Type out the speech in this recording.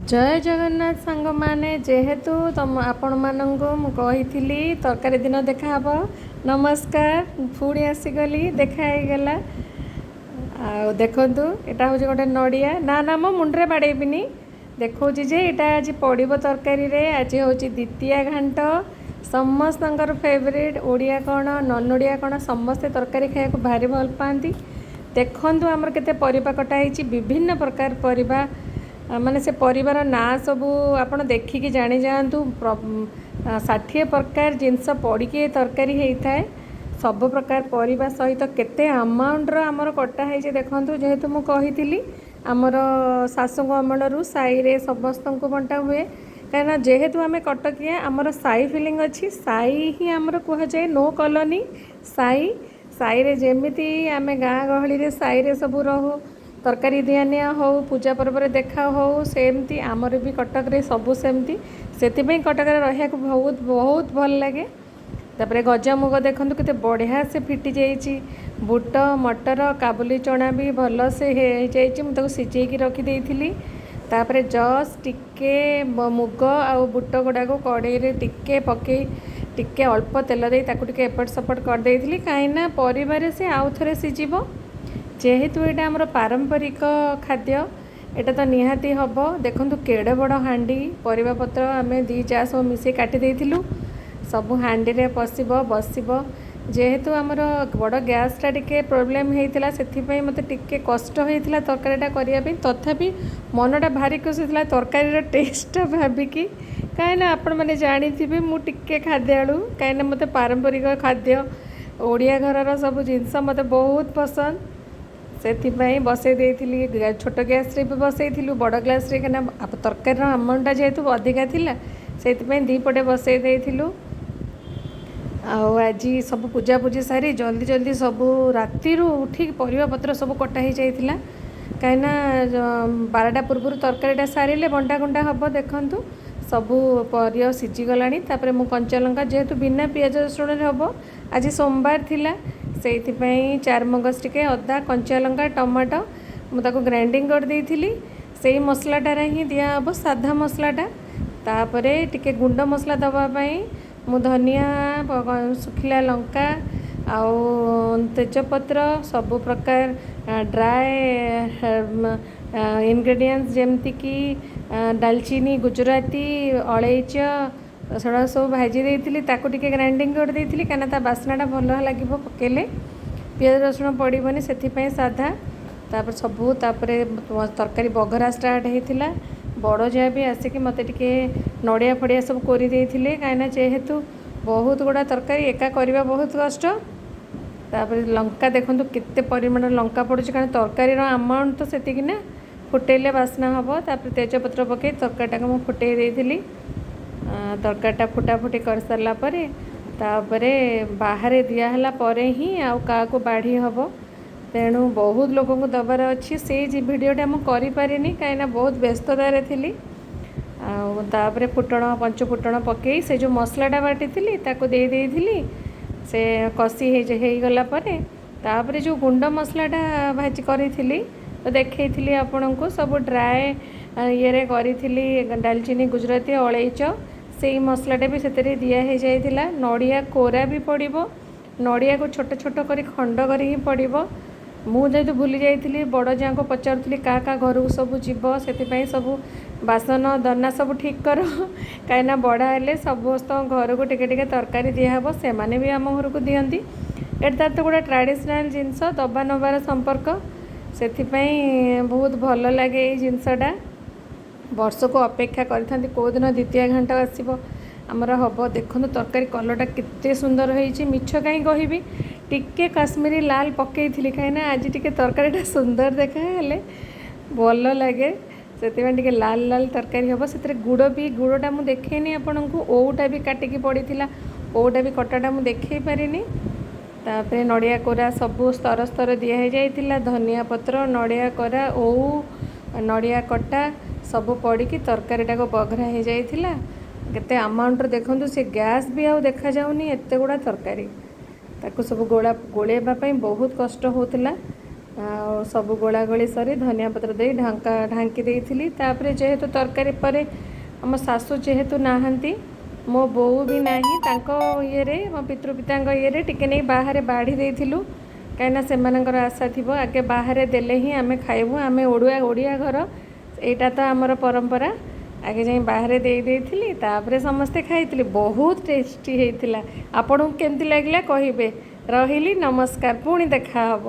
जय जगन्नाथ सांग माने जेहेतु तुम आपण मानंगु मु कहिथिली तरकारी दिन देखा हबो। नमस्कार पुणी आसीगली देखा गला। आ देखंतु एटा हो गोटे नड़िया ना ना मो मुंडरे बाड़ेबिनी देखो जे एटा आज पड़िबो तरकारी रे। आज हूँ द्वितीय घाट समस्तଙ୍କର फेवरेट ओडिया कौन नन ओडिया कौन समस्ते तरकारी खाया भारी भल पाती। देखंतु आमर केते परिबा कटा ହେଇଛି विभिन्न प्रकार परिबा माने से परिवार ना सबू आपण देखिकी जानी जातु 60 प्रकार जिनस पड़िकी तरकारी होता है। सब प्रकार परिबा सहित केते अमाउंटर आमर कटा है देखंतु। जेहेतु मु कहिथिली आमर सासु अमलरू साई रे समस्त को बंटा हुए कहीं जेहेतु आम कटकिया आमर साई फिलिंग अच्छी साई ही आमर कह जाए नो कॉलोनी साई साई रे जेमिति आम गाँ गहली रे साई रे सब रहू तरकारी दिया निया हो पूजा पर्व देखा हो सेमती आमर भी कटक रे सबू सेमती से कटक रहा बहुत बहुत भल लगे। तापर गजामुग देखंतु केते बढ़िया से फिटी जाइए। बुट मटर काबुली चना भी भल से मुझे सिझेकी रखी देइथिली। तापर जस टिके मुग आउ बुट गुड़ा को कड़े टिके पकई टिके अल्प तेल दे टिके एपट सपट कर देइथिली कहीं परिवार से आउ थे सिझिबो। जेहेतु यहाँ आमर पारंपरिक खाद्य एटा तो निहाती हम। देखंतु केड़े बड़ हांडी परिबा पत्र आम दी जा सब मिसे काटी देइथिलु सबु हांडी रे पसिबो बसिबो। जेहेतु आमर बड़ गैसटा टिके प्रोब्लेम होता से मते टिके कष्ट होता तरकारीटा करने तथापि मनटा भारी खुशी था तरकारी टेस्टा भाविकी कहीं आपण मैंने जानी थे मु टिके खाद्यालु कहीं मते पारंपरिक खाद्य ओडिया घर सब जिनस मते बहुत पसंद से बसई देइथिली। छोट गैस रे भी बसई बड़ ग्लास रे कना तरकारी अमाउंटा जेहेतु अधिका थिला से दी पटे बसई देइथिलु। आज सब पूजा पूजी सारी जल्दी जल्दी सबू राति उठी परिबा पत्र सब कटा ही जाइथिला कहीं 12टा पूर्व तरकारीटा सारे बंटा गुंडा हम। देखंतु सबू परिया सिझीगलानी। तापर मु कंचा लंका जेहेतु बिना पियाज रसुण हम आज सोमवार थिला से चारमगज टिके अदा कंचा लंका टमाटो मुझे ग्राइंडिंग कर देइथिली। से मसलाटार ही दिया हम साधा मसलाटा। तापर टिके गुंड मसला दवापाई मु धनिया सुखिला लंका आउ तेजपत्र सबु प्रकार ड्राए इनग्रेडिएंट्स जमती कि दालचीनी गुजराती अलैच सेटा सब भाजी देइथिली ताकू टिके ग्राइंडिंग कर देइथिली कहीं बास्नाटा भल लगे पकेले पियाज रसुण पड़ोनी से साधा। तापर सबू तरकारी बघरा स्टार्ट होता बड़ जा भी आसिक मत टिके नड़िया फड़िया सब कर कहीं जेहेतु बहुत गुड़ा तरकारी एका करवा बहुत कष्ट। तापर लंका देखंतु केते परिमाण लंका पड़ुछ कारण तरकारी अमाउंट तो सेतिक ना फुटेले बास्ना हम। तापर तेजपत्र पकई तरकारीटा को फुटे देइथिली। तरकारीटा फुटा फुटी कर सारा तापर बाहर दिहला ही आउ क्या बाढ़ी हम। तेणु बहुत लोक को दबार अच्छी से भिडटा मुझे करें कहीं बहुत व्यस्ततार थी। तापर फुटण पंच फुटण पकई से जो मसलाटा बाटी थी ताको दे देइथिली से कषी हो गला तापर जो गुंड मसलाटा भाजी करी तो देखी आपण को सब ड्राए ये करी दालचीनी गुजराती अलैच से मसलाटा भी से दिया जाइथिला। नड़िया कोरा भी पड़ो नड़िया को छोट छोट कर खंड कर पड़ो। मुझे भूली जाइली बड़ जा को पचारूली क्या घर को सब जीव से सब बासन दना सब ठीक कर कहीं बड़ा हेले समस्त घर को टिके टिके तरकारी दिहब से मैंने भी आम घर को दिखती। एटा तो गोटे ट्रेडिशनल जिनस दबा नबार संपर्क से बहुत भल लगे ये जिनसटा वर्ष को अपेक्षा करी कौ दिन द्वितीय घंटा आसब आमर हम। देखो तरकारी कलरटा केते सुंदर होइछि मिछ कहीं कहबी टिके काश्मीरी लाल पकई थी कहीं आज टिके तरकारीटा सुंदर देखा भल लगे से टिके लाल लाल तरकारी हम। से गुड़ भी गुड़टा मुझे देखनी आपण को ओटा भी काटिकी पड़ी ओटा भी कटाटा मुझे देखे पारिनी। तापर नड़िया कोरा सबू स्तर स्तर दिया जाइथिला धनिया पत्र नड़िया कोरा ओऊ नड़िया कटा सबू पड़ी तरकारीटा को बघरा हो जाइथिला। केते अमाउंट देखंतु से गैस भी आउ देखा जाउनी एते गुड़ा तरकारी ताकू सब गोला गोलेबा बहुत कष्ट होता। ସବୁ ଗୋଳା ଗୋଳି ସରି ଧନିଆ ପତ୍ର ଦେଇ ढांकी ଦେଇଥିଲି। ତାପରେ ଯେହେତୁ ତରକାରୀ ପରେ ଆମ ଶାଶୁ ଯେହେତୁ ନାହାନ୍ତି, ମୋ ବୋଉ ବି ନାହିଁ, ତାଙ୍କ ଇଏରେ ମୋ ପିତୃପିତାଙ୍କ ଇଏରେ ଟିକେ ନେଇ ବାହାରେ ବାଢ଼ି ଦେଇଥିଲୁ, କାହିଁକିନା ସେମାନଙ୍କର ଆଶା ଥିବ ଆଗେ ବାହାରେ ଦେଲେ ହିଁ ଆମେ ଖାଇବୁ, ଆମେ ଓଡ଼ିଆ ଘର, ଏଇଟା ତ ଆମର ପରମ୍ପରା। ଆଗେ ଯାଇ ବାହାରେ ଦେଇଥିଲି, ତାପରେ ସମସ୍ତେ ଖାଇଥିଲି। ବହୁତ ଟେଷ୍ଟି ହେଇଥିଲା। ଆପଣଙ୍କୁ କେମିତି ଲାଗିଲା କହିବେ। ରହିଲି, ନମସ୍କାର, ପୁଣି ଦେଖା ହେବ।